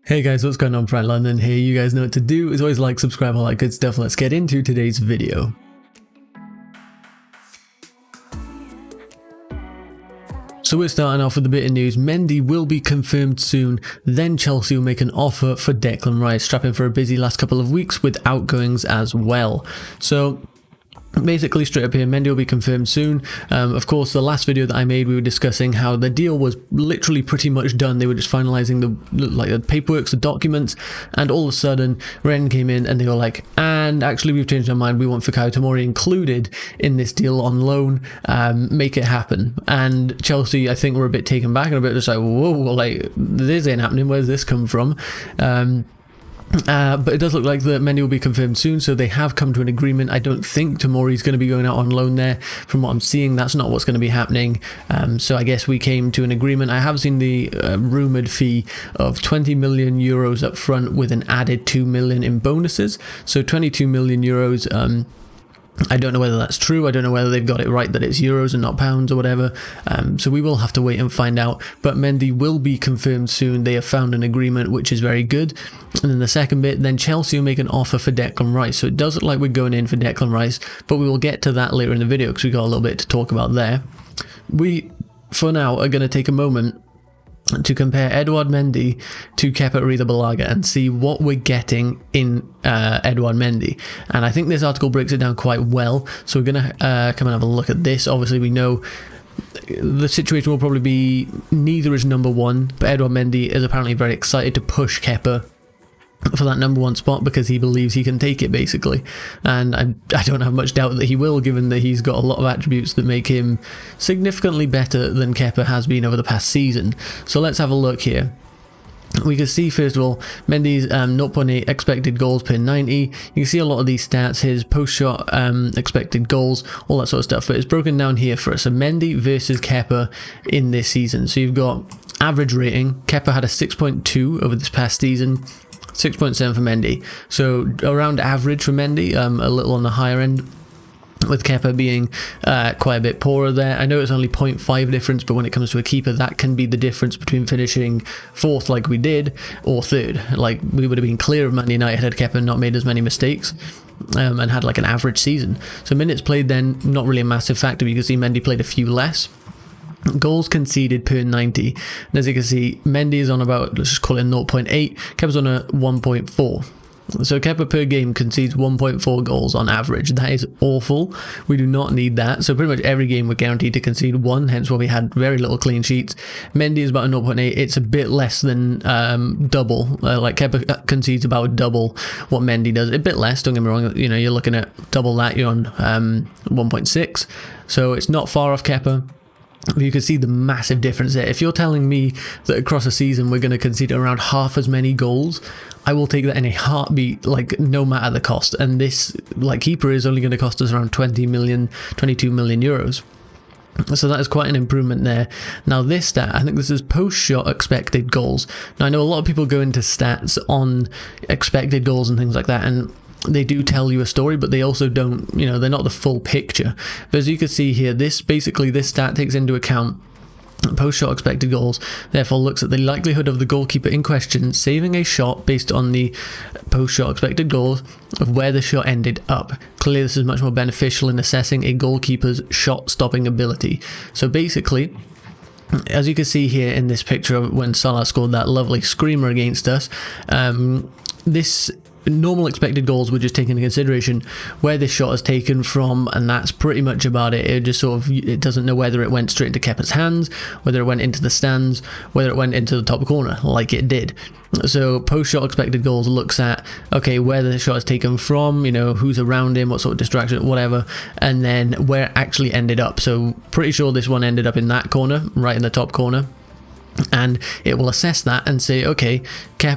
Hey guys, what's going on? ThePrideOfLDN here. You guys know what to do. As always, like, subscribe, all that good stuff. Let's get into today's video. So we're starting off with a bit of news. Mendy will be confirmed soon, then Chelsea will make an offer for Declan Rice, strapping for a busy last couple of weeks with outgoings as well. So basically, straight up here, Mendy will be confirmed soon. Of course, the last video that I made, we were discussing how the deal was literally pretty much done. They were just finalizing the paperwork, the documents, and all of a sudden, Ren came in and they were like, and actually we've changed our mind. We want Fikayo Tomori included in this deal on loan. Make it happen. And Chelsea, I think, were a bit taken back and a bit just like, whoa, like this ain't happening. Where's this come from? But it does look like that Mendy will be confirmed soon, so they have come to an agreement. I don't think Tomori's going to be going out on loan there. From what I'm seeing, that's not what's going to be happening. So I guess we came to an agreement. I have seen the rumoured fee of 20 million euros up front with an added 2 million in bonuses. So 22 million euros. I don't know whether that's true. I don't know whether they've got it right that it's euros and not pounds or whatever. So we will have to wait and find out. But Mendy will be confirmed soon. They have found an agreement, which is very good. And then the second bit, then Chelsea will make an offer for Declan Rice. So it does look like we're going in for Declan Rice, but we will get to that later in the video because we've got a little bit to talk about there. We, for now, are going to take a moment to compare Edouard Mendy to Kepa Arrizabalaga and see what we're getting in Edouard Mendy. And I think this article breaks it down quite well. So we're going to come and have a look at this. Obviously, we know the situation will probably be neither is number one, but Edouard Mendy is apparently very excited to push Kepa for that number one spot because he believes he can take it, basically. And I don't have much doubt that he will, given that he's got a lot of attributes that make him significantly better than Kepa has been over the past season. So let's have a look here. We can see, first of all, Mendy's 0.8 expected goals per 90. You can see a lot of these stats, his post-shot expected goals, all that sort of stuff. But it's broken down here for us. So Mendy versus Kepa in this season. So you've got average rating. Kepa had a 6.2 over this past season. 6.7 for Mendy. So around average for Mendy, a little on the higher end, with Kepa being quite a bit poorer there. I know it's only 0.5 difference, but when it comes to a keeper, that can be the difference between finishing fourth like we did, or third. Like, we would have been clear of Man United had Kepa not made as many mistakes. And had like an average season. So minutes played then, not really a massive factor. You can see Mendy played a few less. Goals conceded per 90, and as you can see, Mendy is on about, let's just call it 0.8, Kepa's on a 1.4. So Kepa per game concedes 1.4 goals on average. That is awful. We do not need that. So pretty much every game we're guaranteed to concede one, hence why we had very little clean sheets. Mendy is about a 0.8. It's a bit less than double. Like Kepa concedes about double what Mendy does. A bit less, don't get me wrong. You know, you're looking at double that. You're on 1.6. So it's not far off Kepa. You can see the massive difference there. If you're telling me that across a season we're going to concede around half as many goals, I will take that in a heartbeat, like, no matter the cost. And this, like, keeper is only going to cost us around 22 million euros. So that is quite an improvement there. Now this stat, I think this is post-shot expected goals. Now I know a lot of people go into stats on expected goals and things like that, and they do tell you a story, but they also don't, you know, they're not the full picture. But as you can see here, this stat takes into account post-shot expected goals, therefore looks at the likelihood of the goalkeeper in question saving a shot based on the post-shot expected goals of where the shot ended up. Clearly this is much more beneficial in assessing a goalkeeper's shot-stopping ability. So basically, as you can see here in this picture of when Salah scored that lovely screamer against us, this normal expected goals were just taken into consideration where this shot is taken from, and that's pretty much about it. It just sort of, it doesn't know whether it went straight into Kepa's hands, whether it went into the stands, whether it went into the top corner like it did. So post-shot expected goals looks at, okay, where the shot is taken from, you know, who's around him, what sort of distraction, whatever, and then where it actually ended up. So pretty sure this one ended up in that corner, right in the top corner. And it will assess that and say, okay,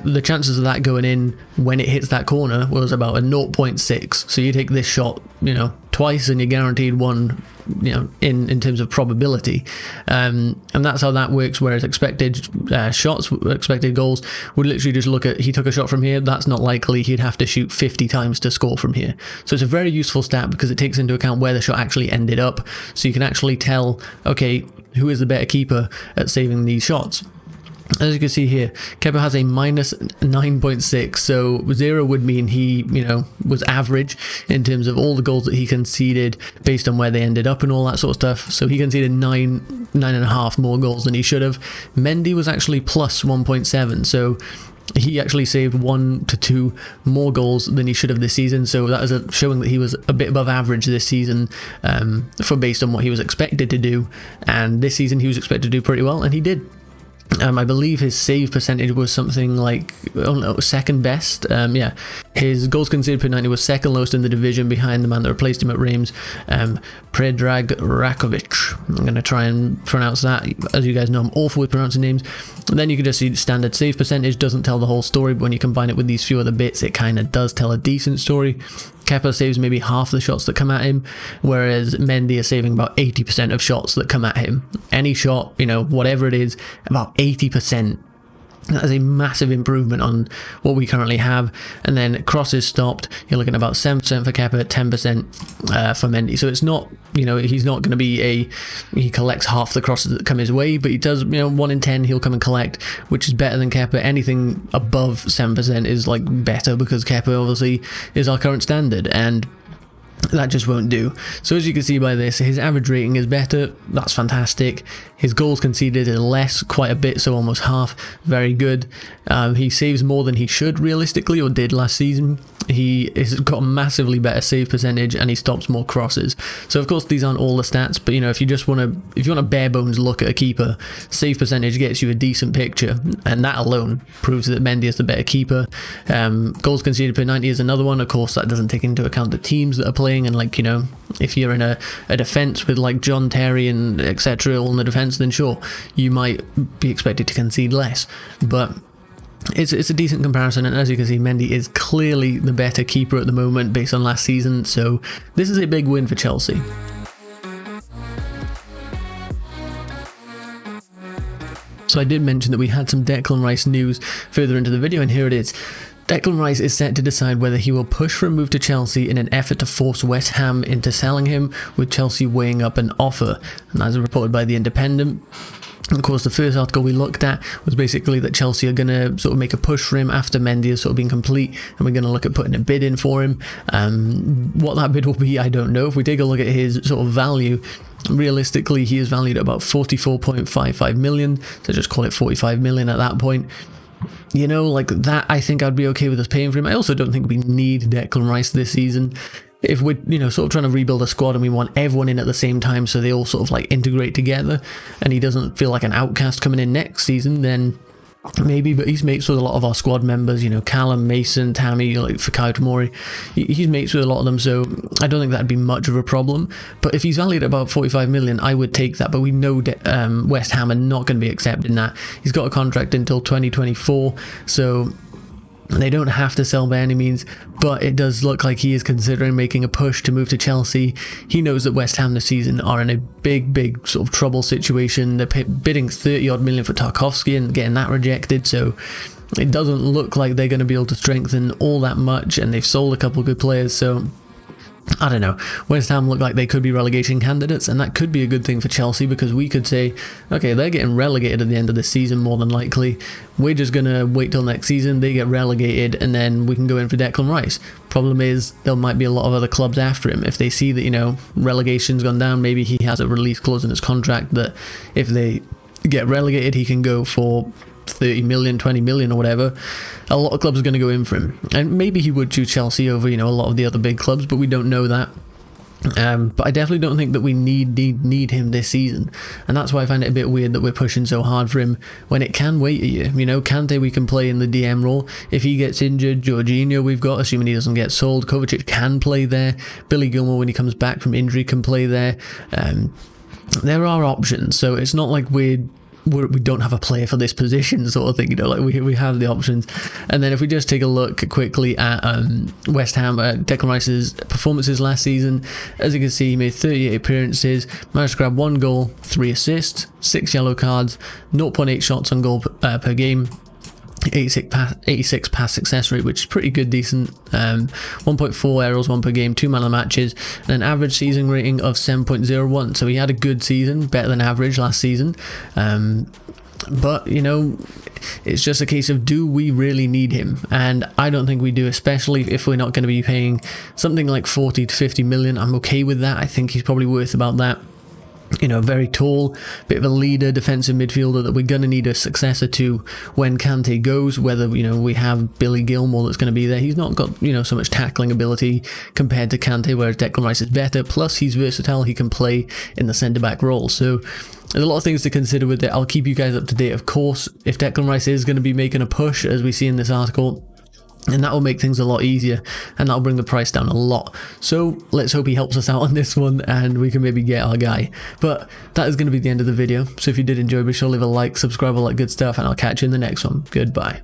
the chances of that going in when it hits that corner was about a 0.6. So you take this shot, you know, twice and you're guaranteed one, you know, in terms of probability. And that's how that works, whereas expected shots, expected goals, would literally just look at, he took a shot from here, that's not likely, he'd have to shoot 50 times to score from here. So it's a very useful stat because it takes into account where the shot actually ended up, so you can actually tell, okay, who is the better keeper at saving these shots. As you can see here, Kepa has a minus 9.6, so 0 would mean he, was average in terms of all the goals that he conceded based on where they ended up and all that sort of stuff. So he conceded 9.5 more goals than he should have. Mendy was actually plus 1.7, so he actually saved 1 to 2 more goals than he should have this season, so that is showing that he was a bit above average this season for based on what he was expected to do, and this season he was expected to do pretty well, and he did. I believe his save percentage was something like second best. Yeah, his goals conceded per 90 was second lowest in the division, behind the man that replaced him at Reims, Predrag Rakovic. I'm going to try and pronounce that. As you guys know, I'm awful with pronouncing names. And then you can just see standard save percentage doesn't tell the whole story, but when you combine it with these few other bits, it kind of does tell a decent story. Kepa saves maybe half the shots that come at him, whereas Mendy is saving about 80% of shots that come at him. Any shot, whatever it is, about 80%. That is a massive improvement on what we currently have. And then crosses stopped, you're looking at about 7% for Kepa, 10% for Mendy. So it's not, he's not going to be he collects half the crosses that come his way, but he does, 1 in 10 he'll come and collect, which is better than Kepa. Anything above 7% is like better, because Kepa obviously is our current standard, and that just won't do. So as you can see by this, his average rating is better. That's fantastic. His goals conceded are less, quite a bit, so almost half. Very good. He saves more than he should realistically, or did last season. He has got a massively better save percentage, and he stops more crosses. So of course these aren't all the stats, but if you just want to, bare bones look at a keeper, save percentage gets you a decent picture, and that alone proves that Mendy is the better keeper. Goals conceded per 90 is another one. Of course that doesn't take into account the teams that are playing, and if you're in a defence with like John Terry and etc. all in the defence, then sure, you might be expected to concede less, but it's a decent comparison. And as you can see, Mendy is clearly the better keeper at the moment based on last season, so this is a big win for Chelsea. So I did mention that we had some Declan Rice news further into the video, and here it is. Declan Rice is set to decide whether he will push for a move to Chelsea in an effort to force West Ham into selling him, with Chelsea weighing up an offer, and as reported by The Independent. Of course, the first article we looked at was basically that Chelsea are going to sort of make a push for him after Mendy has sort of been complete, and we're going to look at putting a bid in for him. What that bid will be, I don't know. If we take a look at his sort of value, realistically he is valued at about 44.55 million, so just call it 45 million at that point. Like that, I think I'd be okay with us paying for him. I also don't think we need Declan Rice this season. If we're, sort of trying to rebuild a squad and we want everyone in at the same time so they all sort of like integrate together, and he doesn't feel like an outcast coming in next season, then maybe. But he's mates with a lot of our squad members, Callum, Mason, Tammy, like Fikayo Tomori. He's mates with a lot of them, so I don't think that'd be much of a problem. But if he's valued at about 45 million, I would take that. But we know West Ham are not going to be accepting that. He's got a contract until 2024, so they don't have to sell by any means, but it does look like he is considering making a push to move to Chelsea. He knows that West Ham this season are in a big sort of trouble situation. They're bidding 30 odd million for Tarkowski and getting that rejected, so it doesn't look like they're going to be able to strengthen all that much, and they've sold a couple of good players, so I don't know. West Ham look like they could be relegation candidates, and that could be a good thing for Chelsea, because we could say, okay, they're getting relegated at the end of the season more than likely. We're just going to wait till next season, they get relegated, and then we can go in for Declan Rice. Problem is, there might be a lot of other clubs after him. If they see that, relegation's gone down, maybe he has a release clause in his contract that if they get relegated, he can go for 30 million, 20 million or whatever. A lot of clubs are going to go in for him, and maybe he would choose Chelsea over a lot of the other big clubs, but we don't know that. But I definitely don't think that we need him this season, and that's why I find it a bit weird that we're pushing so hard for him when it can wait a year. Kante we can play in the DM role. If he gets injured, Jorginho we've got, assuming he doesn't get sold. Kovacic can play there. Billy Gilmore, when he comes back from injury, can play there. There are options, so it's not like we don't have a player for this position sort of thing, we have the options. And then if we just take a look quickly at West Ham, Declan Rice's performances last season, as you can see, he made 38 appearances, managed to grab 1 goal, 3 assists, 6 yellow cards, 0.8 shots on goal per game, 86 pass success rate, which is pretty good, decent. 1.4 aerials, 1 per game, 2 man of the matches, and an average season rating of 7.01. So he had a good season, better than average last season. But, you know, it's just a case of, do we really need him? And I don't think we do, especially if we're not going to be paying something like 40 to 50 million. I'm okay with that. I think he's probably worth about that. You know, very tall, bit of a leader, defensive midfielder that we're going to need a successor to when Kante goes, whether, you know, we have Billy Gilmore that's going to be there. He's not got, you know, so much tackling ability compared to Kante, whereas Declan Rice is better, plus he's versatile, he can play in the centre-back role. So there's a lot of things to consider with it. I'll keep you guys up to date, of course. If Declan Rice is going to be making a push, as we see in this article, and that will make things a lot easier, and that'll bring the price down a lot. So let's hope he helps us out on this one, and we can maybe get our guy. But that is going to be the end of the video. So if you did enjoy, be sure to leave a like, subscribe, all that good stuff, and I'll catch you in the next one. Goodbye.